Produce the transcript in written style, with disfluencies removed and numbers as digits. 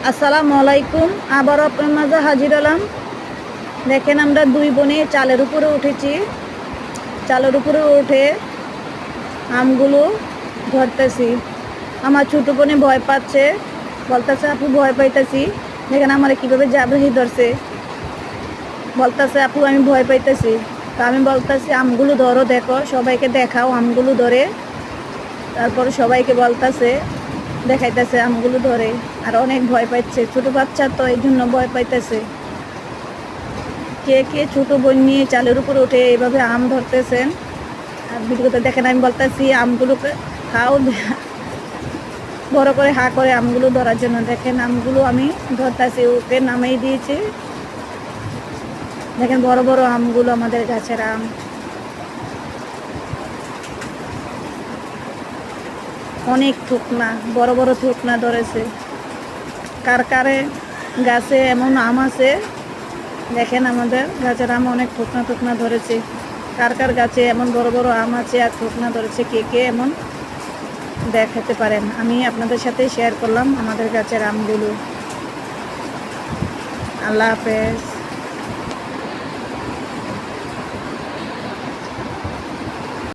আসসালামু আলাইকুম। আবারও আপনার মাঝে হাজির হলাম। দেখেন আমরা দুই বোনে চালের উপরে উঠেছি। চালের উপরে উঠে আমগুলো ধরতেছি। আমার ছোটো বোনে ভয় পাচ্ছে, বলতেছে আপু ভয় পাইতেছি। দেখেন আমার কীভাবে জাবরাহি ধরছে, বলতেছে আপু আমি ভয় পাইতেছি। তা আমি বলতেছি আমগুলো ধরো, দেখো সবাইকে দেখাও আমগুলো ধরে। তারপরে সবাইকে বলতেছে, দেখাইতেছে আমগুলো ধরে। আর অনেক ভয় পাচ্ছে, ছোটো বাচ্চা তো এই জন্য ভয় পাইতেছে। কে কে ছোটো বোন নিয়ে চালের উপরে উঠে এইভাবে আম ধরতেছেন আর ভিডিওতে দেখেন আমি বলতেছি আমগুলোকে খাও, বড় করে হা করে আমগুলো ধরার জন্য। দেখেন আমগুলো আমি ধরতেছি, ওকে নামিয়ে দিয়েছি। দেখেন বড় বড় আমগুলো, আমাদের গাছের আম। অনেক থুকনা, বড় বড় থুকনা ধরেছে। কার কারে গাছে এমন আম আছে, দেখেন আমাদের গাছের আম অনেক থুকনা থুকনা ধরেছে। কার কার গাছে এমন বড় বড় আম আছে আর থুকনা ধরেছে, কে কে এমন দেখাতে পারেন। আমি আপনাদের সাথে শেয়ার করলাম আমাদের গাছের আমগুলো। আল্লাহ হাফেজ।